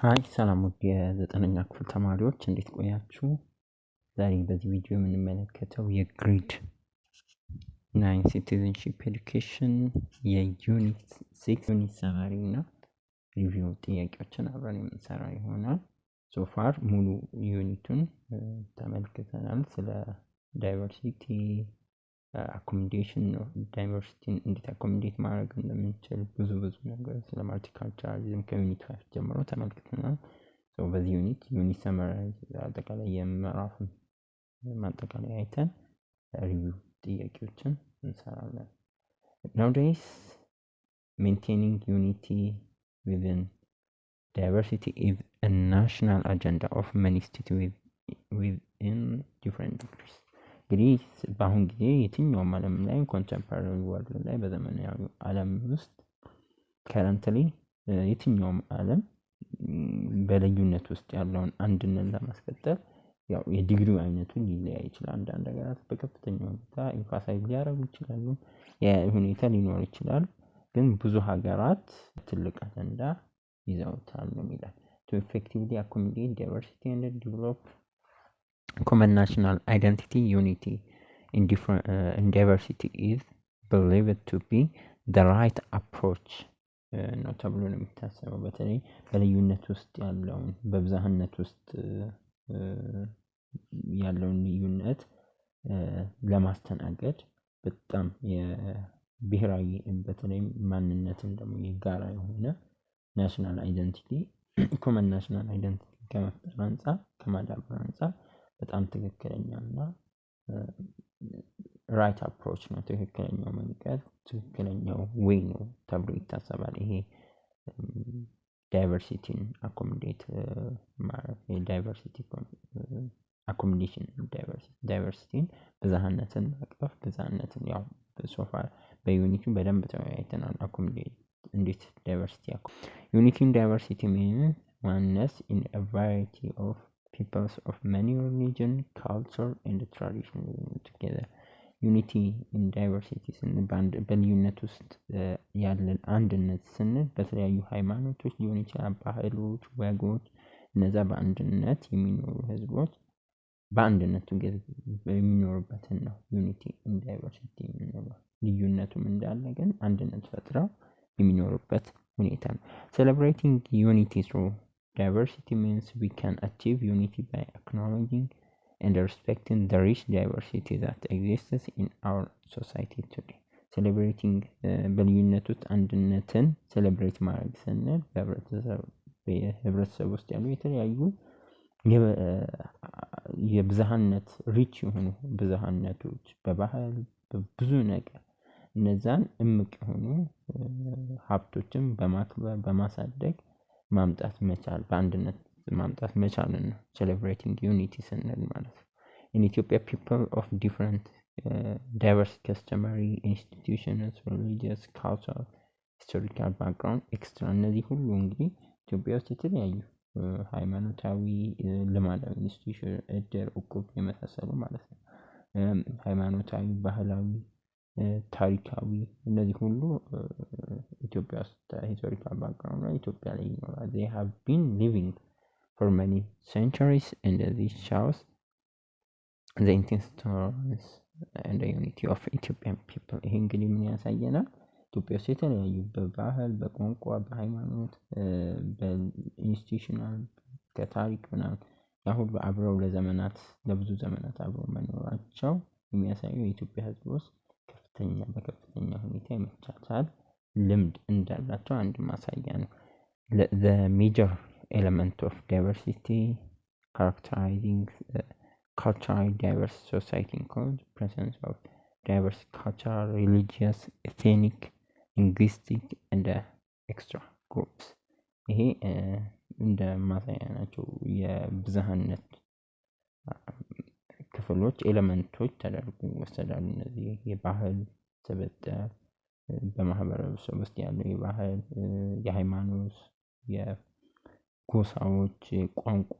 ሃይ ሰላም ውድ የዘጠነኛ ክፍል ተማሪዎች እንዴት ቆያችሁ? ዛሬ በዚህ ቪዲዮ የምንመለከተው የግሬድ 9 ሲቲዝንሺፕ ኤዱኬሽን የዩኒት 6 ዩኒት ሰማሪ እና ሪቪው ጥያቄዎችን አብረን የምንሰራ ይሆናል። ሶፋር ሙሉ ዩኒቱን ተመልክተናል። ስለ ዳይቨርሲቲ አኮሞዴሽን ነው። ዳይቨርሲቲን እንዴት አኮሞዴት ማድረግ እንደምንችል ብዙ ነገር ስለ ማልቲካልቸራሊዝም ከዩኒት 5 ጀምሮ ተመልክተናል። በዚህ ዩኒት ሰመራይዝ አጠቃላይ የምዕራፉን ማጠቃለያ አይተን ሪቪው ጥያቄዎችን እንሰራለን። Nowadays, maintaining unity within diversity is a national agenda of many states within different degrees. እንግዲህ በአሁን ጊዜ የትኛውም ዓለም ላይ ኮንቴምፖራሪ ወርልድ ላይ በዘመናዊ ዓለም ውስጥ ከረንትሊ የትኛውም ዓለም በልዩነት ውስጥ ያለውን አንድነት ለማስቀጠል ያው የዲግሪው አይነቱን ሊለያይ ይችላል። አንዳንድ ሀገራት በከፍተኛ ሁኔታ ኤምፋሳይዝ ሊያደርጉ ይችላሉ። የሁኔታ ሊኖር ይችላል። ግን ብዙ ሀገራት ትልቅ አጀንዳ ይዘውታል ነው የሚለው to effectively accommodate diversity and develop common national identity unity in diversity is believed to be the right approach ነው ተብሎ ነው የሚታሰበው። በተለይ በልዩነት ውስጥ ያለውን በብዛህነት ውስጥ ያለውን ልዩነት ለማስተናገድ በጣም የብሔራዊ በተለይ ማንነትን ደግሞ የጋራ የሆነ ናሽናል አይደንቲቲ ኮመን ናሽናል አይደንቲቲ ከመፍጠር አንፃር ከማዳበር አንፃር በጣም ትክክለኛና ራይት አፕሮች ነው። ትክክለኛው መንገድ ትክክለኛው ዌይ ነው ተብሎ ይታሰባል። ይሄ ዳይቨርሲቲን አኮሞዴት ማድረግ የዳይቨርሲቲ አኮሞዴሽን ዳይቨርሲቲን ብዝሃነትን ማቅረብ ብዝሃነትን ያው ሶፋር በዩኒቲ በደንብ ተወያይተናል። አኮሞዴት እንዴት ዳይቨርሲቲ ዩኒቲ ኢን ዳይቨርሲቲ means oneness in a variety of peoples of many religion, culture and tradition together. ዩኒቲ ኢን ዳይቨርሲቲ ስንል በልዩነት ውስጥ ያለን አንድነት ስንል በተለያዩ ሃይማኖቶች ሊሆን ይችላል፣ ባህሎች፣ ወጎች እነዛ በአንድነት የሚኖሩ ህዝቦች በአንድነት የሚኖሩበትን ነው ዩኒቲ ኢን ዳይቨርሲቲ የምንለው። ልዩነቱም እንዳለ ግን አንድነት ፈጥረው የሚኖሩበት ሁኔታ ነው። Celebrating unity through diversity means we can achieve unity by acknowledging and respecting the rich diversity that exists in our society today. Celebrating በልዩነት ውስጥ አንድነትን ሴሌብሬት ማድረግ ስንል በህብረተሰብ ውስጥ ያሉ የተለያዩ የብዝሃነት ሪች የሆኑ ብዝሃነቶች በባህል በብዙ ነገር እነዛን እምቅ የሆኑ ሀብቶችን በማክበር በማሳደግ ማምጣት መቻል በአንድነት ማምጣት መቻልን ነው celebrating unity ስንል ማለት ነው። In Ethiopia, people of different diverse customary institutions, religious, cultural, historical background, extra እነዚህ ሁሉ እንግዲህ ኢትዮጵያ ውስጥ የተለያዩ ሃይማኖታዊ ልማዳዊ ኢንስቲትዩሽን እድር እቁብ የመሳሰሉ ማለት ነው። ሃይማኖታዊ ባህላዊ ታሪካዊ እነዚህ ሁሉ ኢትዮጵያ ውስጥ ሂስቶሪካል ባክግራውንድ ላይ ኢትዮጵያ ላይ ይኖራል። they have been living for many centuries and this shows the intense and the unity of Ethiopian people. ይሄ እንግዲህ ምን ያሳየናል? ኢትዮጵያ ውስጥ የተለያዩ በባህል በቋንቋ በሃይማኖት በኢንስቲትዩሽናል ከታሪክ ምናምን ሁሉ አብረው ለዘመናት ለብዙ ዘመናት አብረው መኖራቸው የሚያሳየው የኢትዮጵያ ህዝቦች በከፍተኛ ሁኔታ የመቻቻል ልምድ እንዳላቸው አንድ ማሳያ ነው። The major element of diversity characterizing culturally diverse society includes presence of diverse cultural, religious, ethnic, linguistic and extra groups. ይሄ እንደ ማሳያ ናቸው የብዝሃነት ክፍሎች ኤሌመንቶች ተደርጎ ይወሰዳሉ። እነዚህ የባህል ስብጥር በማህበረሰብ ውስጥ ያለው የባህል የሃይማኖት የጎሳዎች ቋንቋ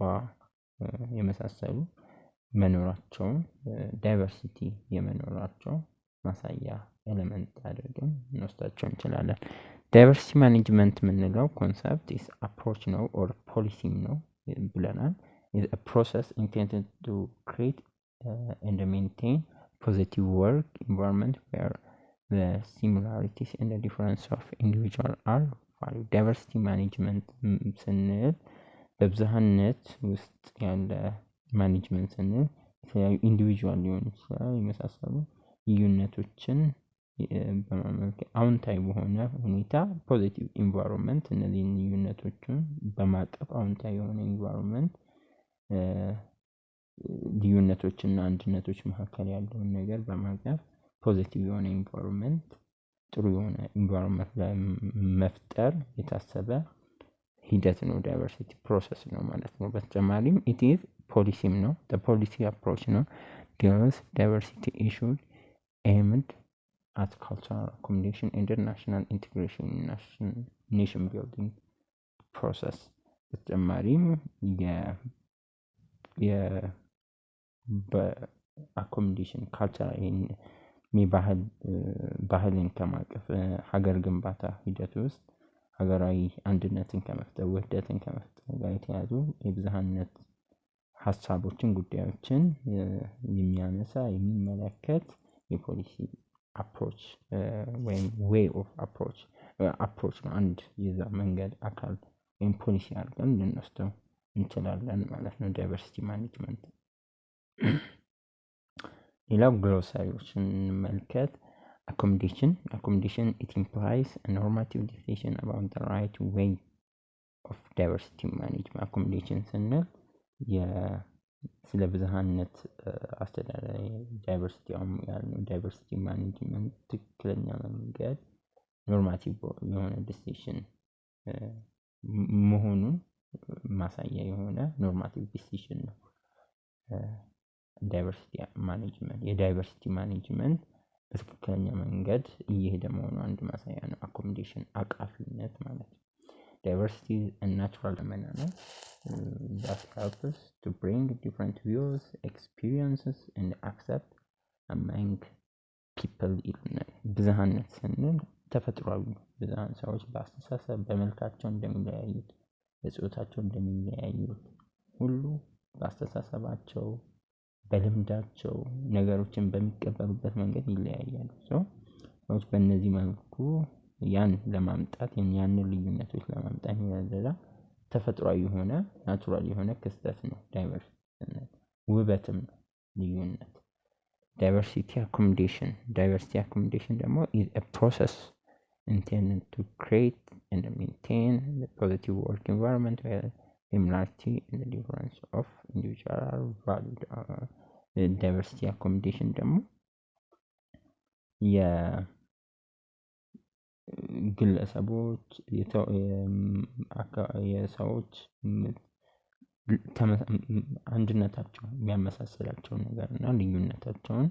የመሳሰሉ መኖራቸውን ዳይቨርሲቲ የመኖራቸው ማሳያ ኤሌመንት አድርገን እንወስዳቸው እንችላለን። ዳይቨርሲቲ ማኔጅመንት የምንለው ኮንሰፕት ኢስ አፕሮች ነው ኦር ፖሊሲም ነው ብለናል። is a process intended to create and maintain positive work environment where the similarities and the difference of individual are valued. ዳይቨርሲቲ ማኔጅመንት ስንል በብዝሃነት ውስጥ ያለ ማኔጅመንት ስንል የተለያዩ ኢንዲቪጁዋል ሊሆን ይችላል የመሳሰሉ ልዩነቶችን በማመልከት አዎንታዊ በሆነ ሁኔታ ፖዚቲቭ ኢንቫይሮንመንት እነዚህን ልዩነቶችን በማቀፍ አዎንታዊ የሆነ ኢንቫይሮንመንት ልዩነቶችና አንድነቶች መካከል ያለውን ነገር በማቀፍ ፖዚቲቭ የሆነ ኢንቫይሮንመንት ጥሩ የሆነ ኢንቫይሮንመንት ለመፍጠር የታሰበ ሂደት ነው። ዳይቨርሲቲ ፕሮሰስ ነው ማለት ነው። በተጨማሪም ኢት ኢዝ ፖሊሲም ነው። ፖሊሲ አፕሮች ነው። ዳይቨርሲቲ ኢሹዝ ኤምድ at cultural accommodation international integration nation building process በተጨማሪም በአኮሞዴሽን ካልቸራል ባህልን ከማቀፍ ሀገር ግንባታ ሂደት ውስጥ ሀገራዊ አንድነትን ከመፍጠር ውህደትን ከመፍጠር ጋር የተያዙ የብዝሃነት ሀሳቦችን ጉዳዮችን የሚያነሳ የሚመለከት የፖሊሲ አፕሮች ወይም ዌይ ኦፍ አፕሮች ነው። አንድ የዛ መንገድ አካል ወይም ፖሊሲ አድርገን ልንወስደው እንችላለን ማለት ነው። ዳይቨርሲቲ ማኔጅመንት ሌላው ግሎሳሪዎችን እንመልከት። accommodation it implies a normative decision about the right way of diversity management. accommodation ስንል ስለ ብዝሃነት አስተዳደር ዳይቨርሲቲ ያልነው ዳይቨርሲቲ ማኔጅመንት ትክክለኛ መንገድ ኖርማቲቭ የሆነ ዲሲሽን መሆኑን ማሳያ የሆነ ኖርማቲቭ ዲሲሽን ነው። ዳይቨርሲቲ ማኔጅመንት የዳይቨርሲቲ ማኔጅመንት በትክክለኛ መንገድ እየሄደ መሆኑ አንድ ማሳያ ነው። አኮሞዴሽን አቃፊነት ማለት ነው። diversity is a natural phenomenon that helps to bring different views, experiences and accept among people ይሉናል። ብዝሃነት ስንል ተፈጥሯዊ ብዝሃን ሰዎች በአስተሳሰብ በመልካቸው እንደሚለያዩት በጾታቸው እንደሚለያዩት ሁሉ በአስተሳሰባቸው በልምዳቸው ነገሮችን በሚቀበሉበት መንገድ ይለያያሉ። ሰዎች በእነዚህ መልኩ ያን ለማምጣት ያንን ልዩነቶች ለማምጣት የሚረዳ ተፈጥሯዊ የሆነ ናቹራል የሆነ ክስተት ነው። ዳይቨርሲቲ ውበትም ነው ልዩነት። ዳይቨርሲቲ አኮሞዴሽን ደግሞ is a process intended to create and maintain the positive work environment where similarity and the difference of individuals are valued. ዳይቨርሲቲ አኮሞዴሽን ደግሞ ግለሰቦች የሰዎች አንድነታቸው የሚያመሳስላቸው ነገር እና ልዩነታቸውን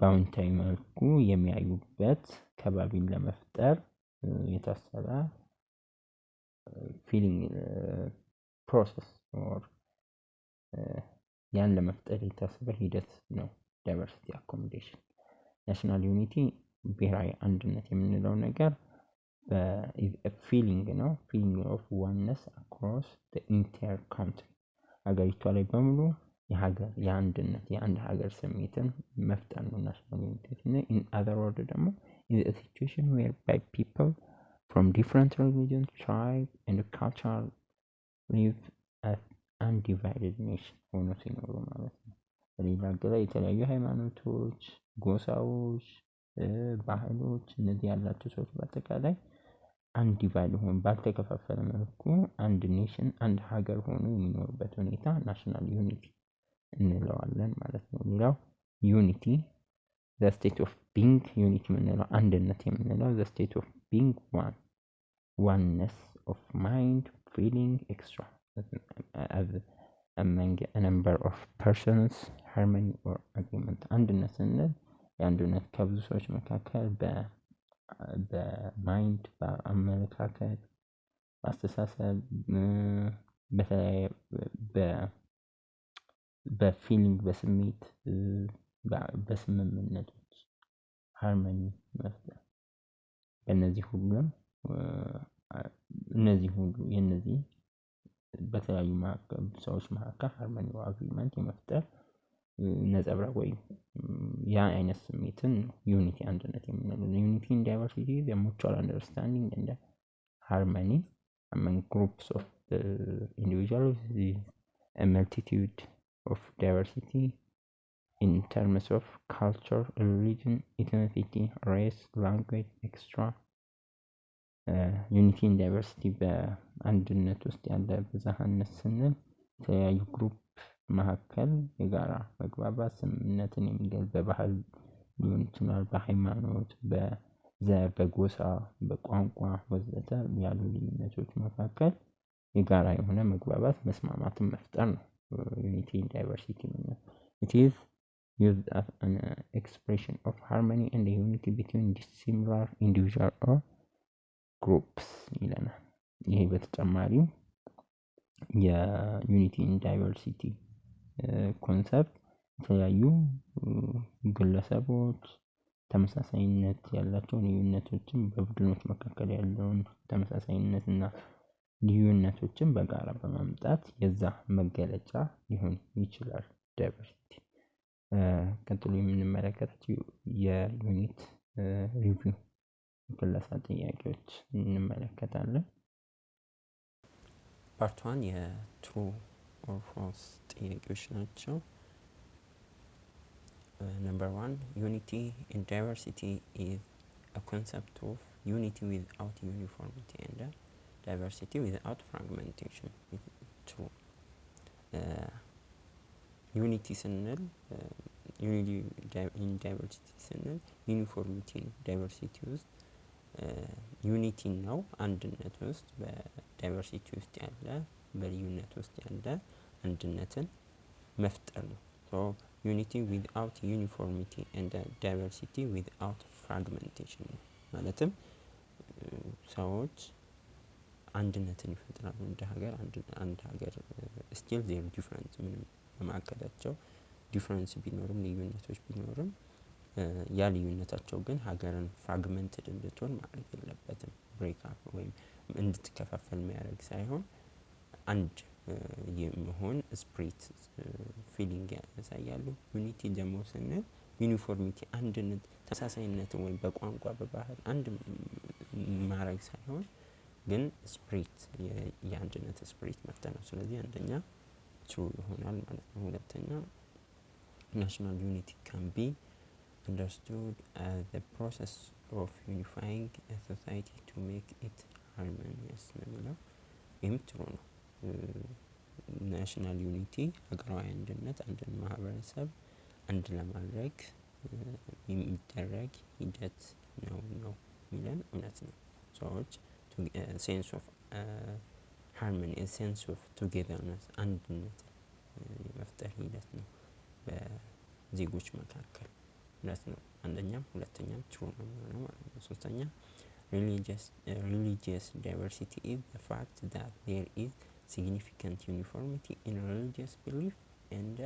በአዎንታዊ መልኩ የሚያዩበት ከባቢን ለመፍጠር የታሰበ ፊሊንግ ፕሮሰስ ኦር ያን ለመፍጠር የታሰበ ሂደት ነው። ዳይቨርሲቲ አኮሞዴሽን ናሽናል ዩኒቲ ብሔራዊ አንድነት የምንለው ነገር ፊሊንግ ነው። ፊሊንግ ኦፍ ዋንነስ አክሮስ ዘ ኢንታየር ካንትሪ ሀገሪቷ ላይ በሙሉ የአንድ ሀገር ስሜትን መፍጠር ነው። ናሽናል ዩኒቲ ኢን አዘር ወርድ ደግሞ is a situation whereby people from different religions, tribes and culture live as undivided nation ሆኖ ሲኖሩ ማለት ነው። በሌላ አገላለጽ የተለያዩ ሃይማኖቶች፣ ጎሳዎች፣ ባህሎች እነዚህ ያላቸው ሰዎች በአጠቃላይ አንዲቫይድ ሆኖ ባልተከፋፈለ መልኩ አንድ ኔሽን አንድ ሀገር ሆኖ የሚኖርበት ሁኔታ ናሽናል ዩኒቲ እንለዋለን ማለት ነው። ሌላው ዩኒቲ the state of being ዩኒቲ የምንለው አንድነት የምንለው the state of being oneness of mind, feeling, extra as among a number of persons, harmony or agreement. አንድነት ስንል የአንድነት ከብዙ ሰዎች መካከል በማይንድ በአመለካከት በአስተሳሰብ በፊሊንግ በስሜት በስምምነቶች ሃርመኒ መፍጠር በእነዚህ ሁሉም እነዚህ ሁሉ የነዚህ በተለያዩ ሰዎች መካከል ሃርመኒ አግሪመንት የመፍጠር ነጸብራቅ ወይም ያ አይነት ስሜትን ዩኒቲ አንድነት የምንለው ዩኒቲ ኢን ዳይቨርሲቲ the mutual understanding and harmony among groups of individuals is a multitude of diversity in terms of culture, religion, ethnicity, race, language, etc. ዩኒቲ ኢን ዳይቨርሲቲ በአንድነት ውስጥ ያለ ብዝሃነት ስንል የተለያዩ ግሩፕ መካከል የጋራ መግባባት ስምምነትን የሚገልጽ በባህል ሊሆን ይችላል፣ በሃይማኖት፣ በዘር፣ በጎሳ፣ በቋንቋ ወዘተ ያሉ ልዩነቶች መካከል የጋራ የሆነ መግባባት መስማማትን መፍጠር ነው ዩኒቲ ኢን ዳይቨርሲቲ ማለት። it is used as an expression of harmony and unity between dissimilar individual or groups ይለናል። ይሄ በተጨማሪም የዩኒቲ ኢን ዳይቨርሲቲ ኮንሰፕት የተለያዩ ግለሰቦች ተመሳሳይነት ያላቸውን ልዩነቶችን በቡድኖች መካከል ያለውን ተመሳሳይነትና ልዩነቶችን በጋራ በማምጣት የዛ መገለጫ ሊሆን ይችላል ዳይቨርሲቲ። ቀጥሎ የምንመለከታቸው የዩኒት ሪቪው ክለሳ ጥያቄዎች እንመለከታለን። ፓርት 1 የትሩ ኦር ፎልስ ጥያቄዎች ናቸው። Number 1, unity in diversity is a concept of unity without uniformity and diversity without fragmentation. True. Unity ስንል unity in diversity ስንል ዩኒፎርሚቲ ነው። ዳይቨርሲቲ ውስጥ ዩኒቲ ነው አንድነት ውስጥ በዳይቨርሲቲ ውስጥ ያለ በልዩነት ውስጥ ያለ አንድነትን መፍጠር ነው። so unity without uniformity and diversity without fragmentation ነው። ማለትም ሰዎች አንድነትን ይፈጥራሉ እንደ ሀገር አንድ ሀገር still they are different ምንም በማከላቸው ዲፈረንስ ቢኖርም ልዩነቶች ቢኖርም ያ ልዩነታቸው ግን ሀገርን ፍራግመንትድ እንድትሆን ማድረግ የለበትም። ብሬክ አፕ ወይም እንድትከፋፈል የሚያደርግ ሳይሆን አንድ የመሆን ስፕሪት ፊሊንግ ያሳያሉ። ዩኒቲ ደግሞ ስንል ዩኒፎርሚቲ አንድነት ተመሳሳይነት ወይም በቋንቋ በባህል አንድ ማድረግ ሳይሆን ግን ስፕሪት የአንድነት ስፕሪት መፍጠር ነው። ስለዚህ አንደኛ ትሩ ይሆናል ማለት ነው። ሁለተኛ national unity can be understood as the process of unifying a society to make it harmonious ነው። ይህም ትሩ ነው። ናሽናል ዩኒቲ ሀገራዊ አንድነት አንድን ማህበረሰብ አንድ ለማድረግ የሚደረግ ሂደት ነው የሚለን እውነት ነው። ሰዎች ሴንስ ኦፍ ሃርመኒ ሴንስ ኦፍ ቱጌዘርነስ አንድነት የመፍጠር ሂደት ነው በዜጎች መካከል እውነት ነው። አንደኛም ሁለተኛም ትሩ ነው የሚሆነው ማለት ነው። ሶስተኛ religious diversity is the fact that there is significant uniformity in religious belief and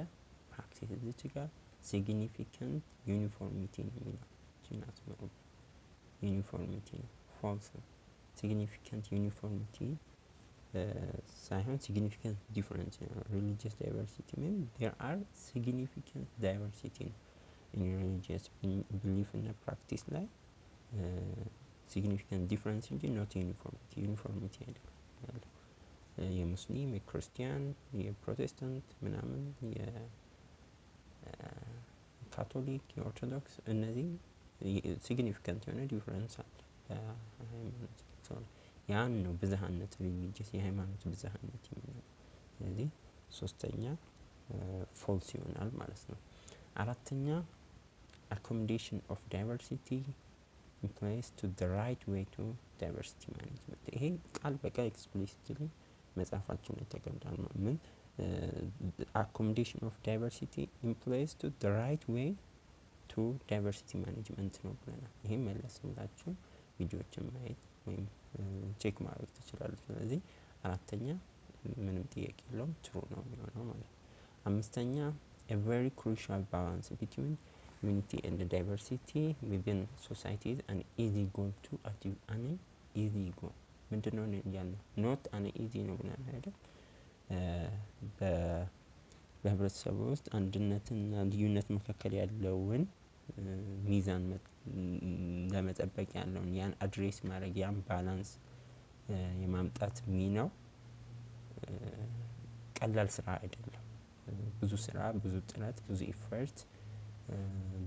practice. እዚህ ጋር significant uniformity ነው የሚለው ጅናት ነው uniformity ነው false ነው። significant uniformity ሳይሆን significant difference ነው። religious diversity means there are significant diversity in religious belief and practice ላይ significant difference እንጂ not uniformity አይደለም ያለው። የሙስሊም የክርስቲያን የፕሮቴስታንት ምናምን የካቶሊክ የኦርቶዶክስ እነዚህ ሲግኒፊካንት የሆነ ዲፈረንስ አለ በሃይማኖት ያን ነው ብዝሃነት ሪሊጂየስ የሃይማኖት ብዝሃነት የሚለው። ስለዚህ ሶስተኛ ፎልስ ይሆናል ማለት ነው። አራተኛ accommodation of diversity implies to the right way to diversity management። ይሄ ቃል በቃል explicitly መጽሐፋችን ላይ ተቀምጧል። ምን accommodation of diversity implies to the right way to diversity management ነው ብለናል። ይሄ መለስ ብላችሁ ቪዲዮዎችን ማየት ወይም ቼክ ማድረግ ትችላላችሁ። ስለዚህ አራተኛ ምንም ጥያቄ የለውም ትሩ ነው የሚሆነው ማለት ነው። አምስተኛ a very crucial balance between unity and diversity within society is an easy goal to achieve ኢዚ ጎል ምንድነው ያልነው? ኖት አን ኢዚ ነው ብለን አይደል? በህብረተሰቡ ውስጥ አንድነትና ልዩነት መካከል ያለውን ሚዛን ለመጠበቅ ያለውን ያን አድሬስ ማድረግ ያን ባላንስ የማምጣት ሚናው ቀላል ስራ አይደለም። ብዙ ስራ፣ ብዙ ጥረት፣ ብዙ ኢፈርት፣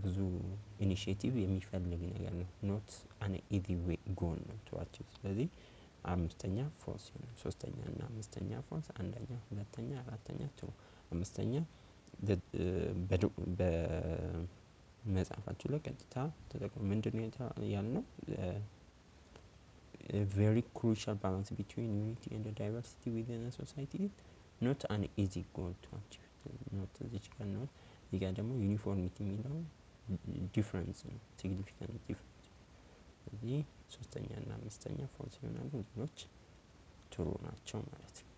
ብዙ ኢኒሺዬቲቭ የሚፈልግ ነገር ነው። ኖት አን ኢዚ ጎል ነው ቱ አቺቭ። ስለዚህ አምስተኛ ፎልስ ነው። ሶስተኛ እና አምስተኛ ፎልስ፣ አንደኛ፣ ሁለተኛ፣ አራተኛ ትሩ። አምስተኛ በመጽሐፋችሁ ላይ ቀጥታ ተጠቅሞ ምንድነው ያልነው? very crucial balance between unity and diversity within a society is not an easy goal to achieve. not እዚች ጋር ነው። እዚህ ጋር ደግሞ ዩኒፎርሚቲ የሚለው ዲፍረንስ ነው፣ ሲግኒፊካንት ዲፍረንስ። ስለዚህ ሶስተኛ እና አምስተኛ ፎልስ ይሆናሉ፣ ሌሎች ትሩ ናቸው ማለት ነው።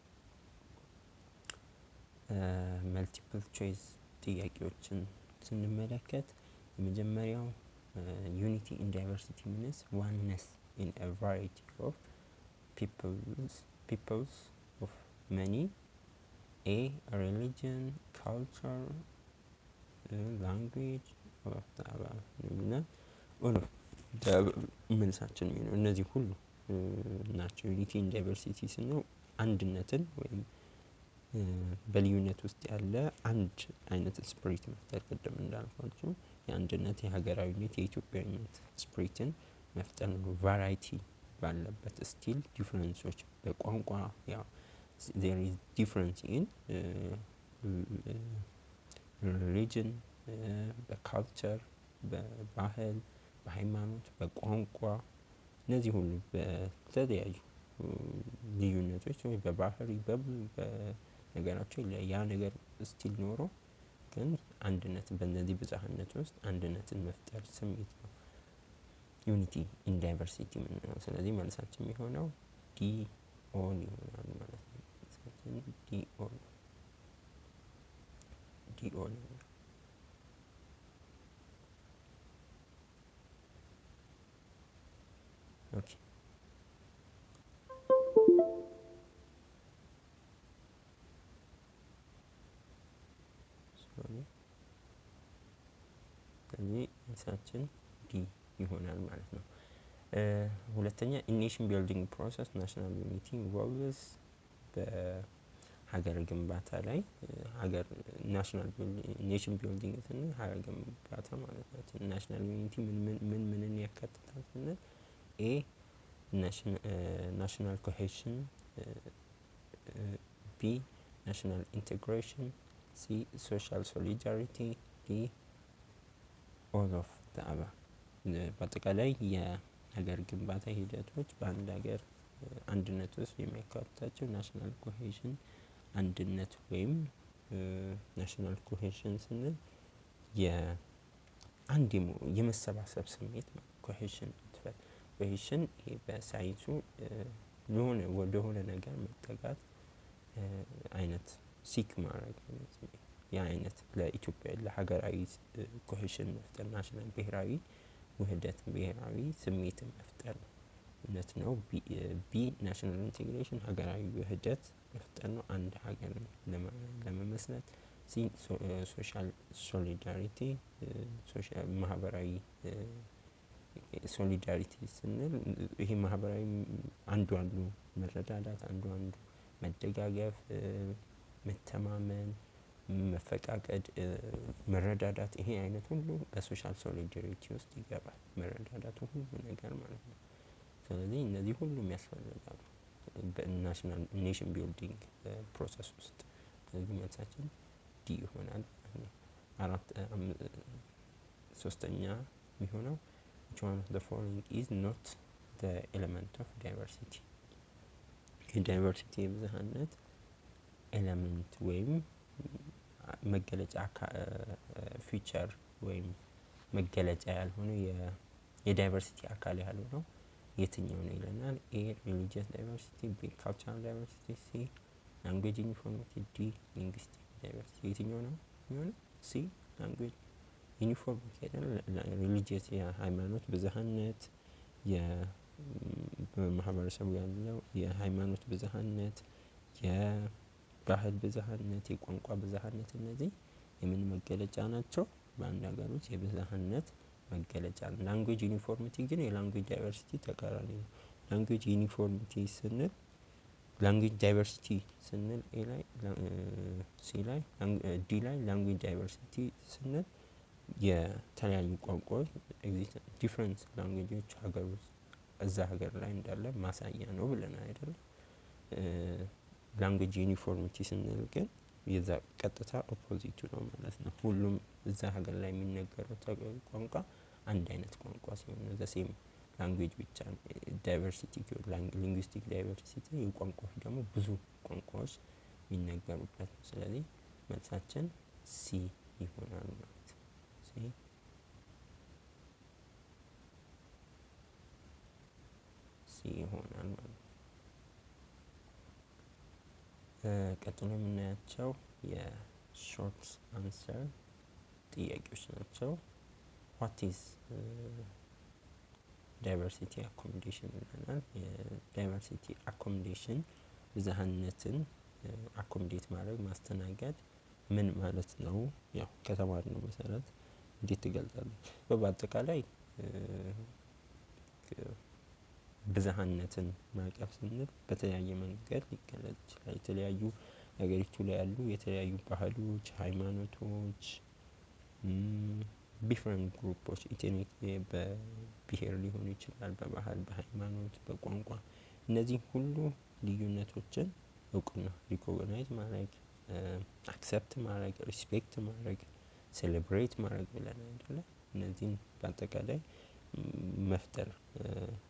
መልቲፕል ቾይስ ጥያቄዎችን ስንመለከት የመጀመሪያው ዩኒቲ ኢን ዳይቨርሲቲ ሚንስ ዋንነስ in a variety of peoples of many a religion, culture, language of the all of the መልሳችን ነው። እነዚህ ሁሉ ናቸው ዩኒቲ ኢን ዳይቨርሲቲ ስንል አንድነትን ወይም በልዩነት ውስጥ ያለ አንድ አይነት ስፕሪት መፍጠር። ቅድም እንዳልኳችሁ የአንድነት፣ የሀገራዊነት፣ የኢትዮጵያዊነት ስፕሪትን መፍጠር ነው። ቫራይቲ ባለበት ስቲል ዲፍረንሶች በቋንቋ ያው there is difference in religion፣ በካልቸር፣ በባህል፣ በሃይማኖት፣ በቋንቋ እነዚህ ሁሉ በተለያዩ ልዩነቶች ወይ በባህሪ በነገራቸው ያ ነገር ስቲል ኖሮ ግን አንድነት በእነዚህ ብዝሃነት ውስጥ አንድነትን መፍጠር ስሜት ነው ዩኒቲ ኢን ዳይቨርሲቲ የምንለው። ስለዚህ መልሳችን የሚሆነው ዲ ኦል ይሆናል ማለት ነው። መልሳችን ዲ ኦል ይሆናል። ኦኬ ስለዚህ መልሳችን ዲ ይሆናል ማለት ነው። ሁለተኛ ኔሽን ቢልዲንግ ፕሮሰስ ናሽናል ዩኒቲ ኢንቮልቭስ በሀገር ግንባታ ላይ ሀገር ናሽናል ኔሽን ቢልዲንግ ስንል ሀገር ግንባታ ማለት ነው። ናሽናል ዩኒቲ ምንን ያካትታል ስንል ኤ ናሽናል ኮሄሽን፣ ቢ ናሽናል ኢንቴግሬሽን፣ ሲ ሶሻል ሶሊዳሪቲ፣ ዲ ኦል ኦፍ ዘ አባቭ። በአጠቃላይ የሀገር ግንባታ ሂደቶች በአንድ ሀገር አንድነት ውስጥ የሚያካትታቸው ናሽናል ኮሄሽን አንድነት ወይም ናሽናል ኮሄሽን ስንል የአንድ የመሰባሰብ ስሜት ነው። ኮሄሽን ኮሄሽን ይሄ በሳይንሱ ለሆነ ወደሆነ ነገር መጠጋት አይነት ሲክ ማድረግ ያ አይነት ለኢትዮጵያ ለሀገራዊ ኮሄሽን መፍጠር ናሽናል ብሔራዊ ውህደት ብሔራዊ ስሜትን መፍጠር ነው። እውነት ነው። ቢ ናሽናል ኢንቴግሬሽን ሀገራዊ ውህደት መፍጠር ነው፣ አንድ ሀገር ለመመስረት። ሲ ሶሻል ሶሊዳሪቲ ማህበራዊ ሶሊዳሪቲ ስንል ይሄ ማህበራዊ አንዱ መረዳዳት፣ አንዱ መደጋገፍ፣ መተማመን፣ መፈቃቀድ፣ መረዳዳት ይሄ አይነት ሁሉ በሶሻል ሶሊዳሪቲ ውስጥ ይገባል። መረዳዳቱ ሁሉ ነገር ማለት ነው። ስለዚህ እነዚህ ሁሉም ያስፈልጋሉ በናሽናል ኔሽን ቢልዲንግ ፕሮሰስ ውስጥ። ስለዚህ መልሳችን ዲ ይሆናል ማለት ነው። ሶስተኛ የሚሆነው which one of the following is not the element of diversity? የዳይቨርሲቲ የብዝሃነት ኤለመንት ወይም መገለጫ ፊቸር ወይም መገለጫ ያልሆነ የዳይቨርሲቲ አካል ያልሆነው የትኛው ነው ይለናል። ኤ ሪሊጂየስ ዳይቨርሲቲ፣ ቢ ካልቸራል ዳይቨርሲቲ፣ ሲ ላንጉዌጅ ዩኒፎርሚቲ፣ ዲ ሊንግዊስቲክ ዳይቨርሲቲ። የትኛው ነው የሚሆነው? ሲ ላንጉዌጅ ዩኒፎርሚቲ አይደል? ሪሊጂየስ የሃይማኖት ብዝሃነት ማህበረሰቡ ያለው የሃይማኖት ብዝሃነት፣ የባህል ብዝሃነት፣ የቋንቋ ብዝሃነት እነዚህ የምን መገለጫ ናቸው? በአንድ ሀገር ውስጥ የብዝሃነት መገለጫ ነው። ላንጉዌጅ ዩኒፎርሚቲ ግን የላንጉዌጅ ዳይቨርሲቲ ተቃራኒ ነው። ላንጉዌጅ ዩኒፎርሚቲ ስንል ላንጉዌጅ ዳይቨርሲቲ ስንል ዲ ላይ ላንጉዌጅ ዳይቨርሲቲ ስንል የተለያዩ ቋንቋዎች ዲፍረንት ላንጉዌጆች ሀገር ውስጥ እዛ ሀገር ላይ እንዳለ ማሳያ ነው ብለን አይደል? ላንጉዌጅ ዩኒፎርሚቲ ስንል ግን የዛ ቀጥታ ኦፖዚቱ ነው ማለት ነው። ሁሉም እዛ ሀገር ላይ የሚነገረው ቋንቋ አንድ አይነት ቋንቋ ሲሆን ነው። ዘሴም ላንጉዌጅ ብቻ ነው። ዳይቨርሲቲ ሊንጉስቲክ ዳይቨርሲቲ የቋንቋዎች ደግሞ ብዙ ቋንቋዎች የሚነገሩበት ነው። ስለዚህ መልሳችን ሲ ይሆናል ማለት ነው። ሲ ይሆናል ማለት ነው። ቀጥሎ የምናያቸው የሾርት አንሰር ጥያቄዎች ናቸው። ዋት ኢዝ ዳይቨርሲቲ አኮሞዴሽን ይለናል። የዳይቨርሲቲ አኮሞዴሽን ብዝሃነትን አኮሞዴት ማድረግ ማስተናገድ ምን ማለት ነው? ያው ከተማርነው መሰረት እንዴት ትገልጻለች? በአጠቃላይ ብዝሃነትን ማቀፍ ስንል በተለያየ መንገድ ሊገለጽ ይችላል። የተለያዩ ሀገሪቱ ላይ ያሉ የተለያዩ ባህሎች፣ ሃይማኖቶች፣ ዲፍረንት ግሩፖች ኢትኒክ በብሄር ሊሆን ይችላል፣ በባህል፣ በሃይማኖት፣ በቋንቋ እነዚህ ሁሉ ልዩነቶችን እውቅና ሪኮግናይዝ ማድረግ፣ አክሰፕት ማድረግ፣ ሪስፔክት ማድረግ፣ ሴሌብሬት ማድረግ ብለን አይደለ? እነዚህን በአጠቃላይ መፍጠር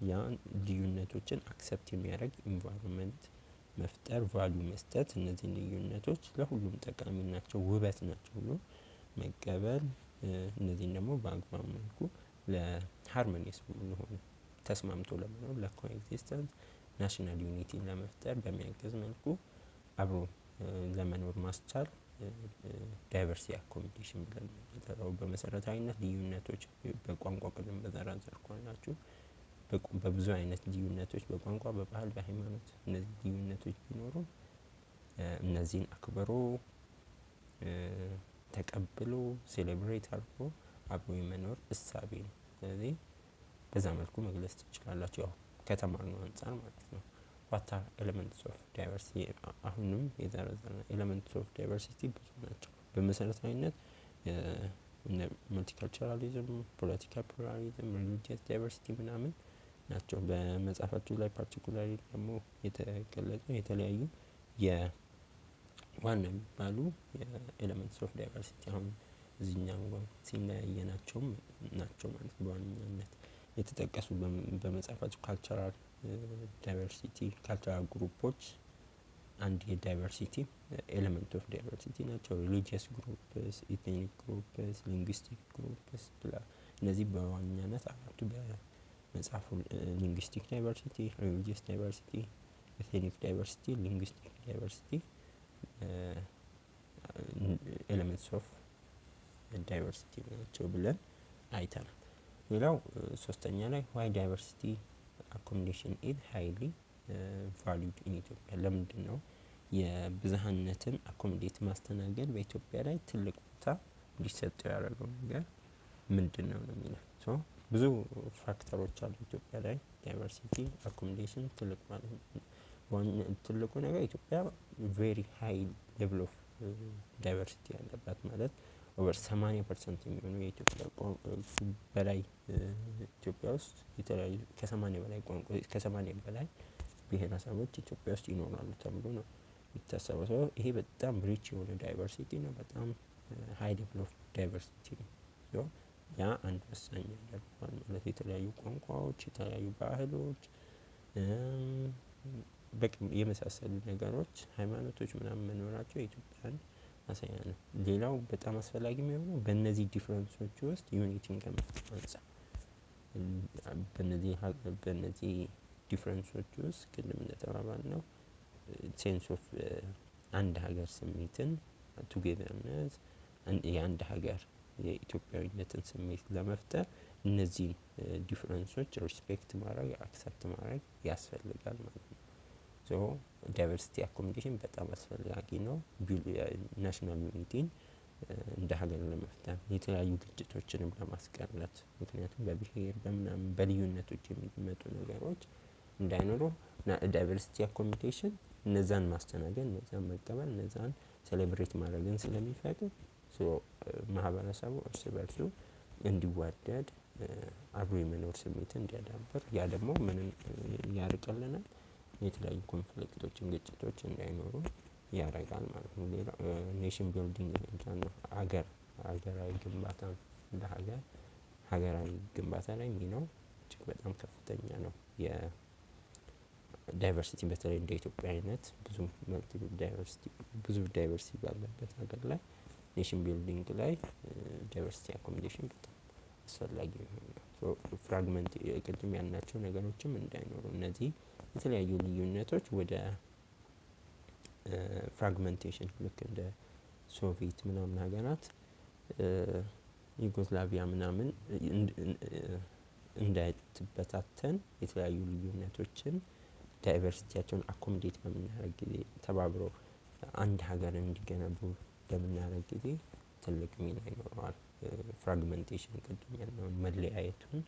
ያን ልዩነቶችን አክሰፕት የሚያደርግ ኢንቫይሮንመንት መፍጠር፣ ቫልዩ መስጠት፣ እነዚህን ልዩነቶች ለሁሉም ጠቃሚ ናቸው፣ ውበት ናቸው ብሎ መቀበል፣ እነዚህን ደግሞ በአግባብ መልኩ ለሃርሞኒየስ ለሆነ ተስማምቶ ለመኖር ለኮኤግዚስተንስ ናሽናል ዩኒቲን ለመፍጠር በሚያግዝ መልኩ አብሮ ለመኖር ማስቻል ዳይቨርሲቲ አኮሞዴሽን ብለን የምንጠራው። በመሰረታዊነት ልዩነቶች በቋንቋ ቅድም በዘረዘርኳላችሁ በብዙ አይነት ልዩነቶች በቋንቋ፣ በባህል፣ በሃይማኖት እነዚህ ልዩነቶች ቢኖሩ እነዚህን አክብሮ ተቀብሎ ሴሌብሬት አድርጎ አብሮ የመኖር እሳቤ ነው። ስለዚህ በዛ መልኩ መግለጽ ትችላላችሁ፣ ያው ከተማርነው አንፃር ማለት ነው። ዋት አር ኤሌመንትስ ኦፍ ዳይቨርሲቲ? አሁንም የዘረዘርነው ኤሌመንትስ ኦፍ ዳይቨርሲቲ ብዙ ናቸው። በመሰረታዊነት መልቲካልቸራሊዝም፣ ፖለቲካል ፕሉራሊዝም፣ ሪሊጂየስ ዳይቨርሲቲ ምናምን ናቸው። በመጽሐፋችሁ ላይ ፓርቲኩላሪ ደግሞ የተገለጸው የተለያዩ ዋና የሚባሉ የኤሌመንትስ ኦፍ ዳይቨርሲቲ አሁን እዚህኛው ሲለያየናቸውም ናቸው ማለት በዋነኛነት የተጠቀሱ በመጽሐፋቸው ካልቸራል ዳይቨርሲቲ ካልቸራል ግሩፖች አንድ የዳይቨርሲቲ ኤሌመንት ኦፍ ዳይቨርሲቲ ናቸው። ሪሊጂየስ ግሩፕስ፣ ኢትኒክ ግሩፕስ፣ ሊንጉስቲክ ግሩፕስ ብላ እነዚህ በዋነኛነት አራቱ በመጽሐፉ ሊንጉስቲክ ዳይቨርሲቲ፣ ሪሊጂየስ ዳይቨርሲቲ፣ ኢትኒክ ዳይቨርሲቲ፣ ሊንጉስቲክ ዳይቨርሲቲ ኤሌመንትስ ኦፍ ዳይቨርሲቲ ናቸው ብለን አይተናል። ሌላው ሶስተኛ ላይ ዋይ ዳይቨርሲቲ አኮሞዴሽን ኢዝ ሃይሊ ቫሉድ ኢን ኢትዮጵያ? ለምንድን ነው የብዝሃነትን አኮሞዴት ማስተናገድ በኢትዮጵያ ላይ ትልቅ ቦታ እንዲሰጠው ያደረገው ነገር ምንድን ነው ነው የሚለው። ብዙ ፋክተሮች አሉ ኢትዮጵያ ላይ ዳይቨርሲቲ አኮሞዴሽን ትልቅ ማለት ነው። ትልቁ ነገር ኢትዮጵያ ቬሪ ሃይ ሌቭል ኦፍ ዳይቨርሲቲ ያለባት ማለት ኦቨር 80% የሚሆኑ የኢትዮጵያ በላይ ኢትዮጵያ ውስጥ የተለያዩ ከ80 በላይ ቋንቋ ከ80 በላይ ብሔረሰቦች ኢትዮጵያ ውስጥ ይኖራሉ ተብሎ ነው የሚታሰበው። ይሄ በጣም ሪች የሆነ ዳይቨርሲቲ ነው። በጣም ሃይ ሌቭል ኦፍ ዳይቨርሲቲ ነው። ያ አንድ ወሳኝ ያደርገዋል ማለት የተለያዩ ቋንቋዎች፣ የተለያዩ ባህሎች የመሳሰሉ ነገሮች ሃይማኖቶች ምናምን መኖራቸው የኢትዮጵያን ማሳያ ነው። ሌላው በጣም አስፈላጊ የሚሆነው በእነዚህ ዲፍረንሶች ውስጥ ዩኒቲን ከመፍጠር አንፃር በእነዚህ ዲፍረንሶች ውስጥ ቅድም እንደተባባልነው ሴንስ ኦፍ አንድ ሀገር ስሜትን ቱጌዘርነስ የአንድ ሀገር የኢትዮጵያዊነትን ስሜት ለመፍጠር እነዚህን ዲፍረንሶች ሪስፔክት ማድረግ አክሰፕት ማድረግ ያስፈልጋል ማለት ነው። ሶ ዳይቨርሲቲ አኮሞዴሽን በጣም አስፈላጊ ነው። ናሽናል ዩኒቲን እንደ ሀገር ለመፍጠር የተለያዩ ግጭቶችንም ለማስቀረት ምክንያቱም በብሔር በምናምን በልዩነቶች የሚመጡ ነገሮች እንዳይኖሩ ዳይቨርሲቲ አኮሞዴሽን እነዛን ማስተናገድ እነዛን መቀበል እነዛን ሴሌብሬት ማድረግን ስለሚፈቅድ ማህበረሰቡ እርስ በርሱ እንዲዋደድ አብሮ የመኖር ስሜትን እንዲያዳብር ያ ደግሞ ምንም ያርቅልናል የተለያዩ ኮንፍሊክቶችን ግጭቶች እንዳይኖሩ ያደርጋል ማለት ነው። ሌላ ኔሽን ቢልዲንግ ነው ሀገራዊ ግንባታ እንደ ሀገራዊ ግንባታ ላይ ሚናው እጅግ በጣም ከፍተኛ ነው። የዳይቨርሲቲ በተለይ እንደ ኢትዮጵያ አይነት ብዙ ዳይቨርሲቲ ባለበት ሀገር ላይ ኔሽን ቢልዲንግ ላይ ዳይቨርሲቲ አኮሞዴሽን በጣም አስፈላጊ ነው። ፍራግመንት ቅድም ያልናቸው ነገሮችም እንዳይኖሩ እነዚህ የተለያዩ ልዩነቶች ወደ ፍራግመንቴሽን ልክ እንደ ሶቪየት ምናምን ሀገራት ዩጎዝላቪያ ምናምን እንዳይበታተን የተለያዩ ልዩነቶችን ዳይቨርሲቲያቸውን አኮሞዴት በምናደርግ ጊዜ ተባብረው አንድ ሀገር እንዲገነቡ በምናደርግ ጊዜ ትልቅ ሚና ይኖረዋል። ፍራግመንቴሽን ቅድም ያልነውን መለያየቱን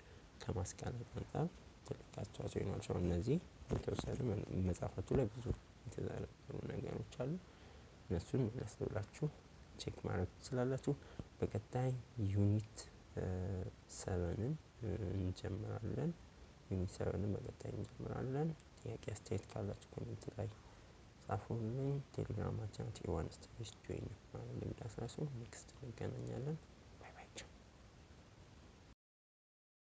ከማስቀረት አንፃር ትልቅ አስተዋጽኦ ይኖራል። እነዚህ የተወሰኑ መጽሐፋችሁ ላይ ብዙ የተዘረዘሩ ነገሮች አሉ። እነሱን መለስ ብላችሁ ቼክ ማድረግ ትችላላችሁ። በቀጣይ ዩኒት 7ን እንጀምራለን። ዩኒት 7ን በቀጣይ እንጀምራለን። ጥያቄ አስተያየት ካላችሁ ኮሜንት ላይ ጻፉልኝ። ቴሌግራማችን @1stepsjoin ማድረግ እንዳትረሱ። ኔክስት እንገናኛለን።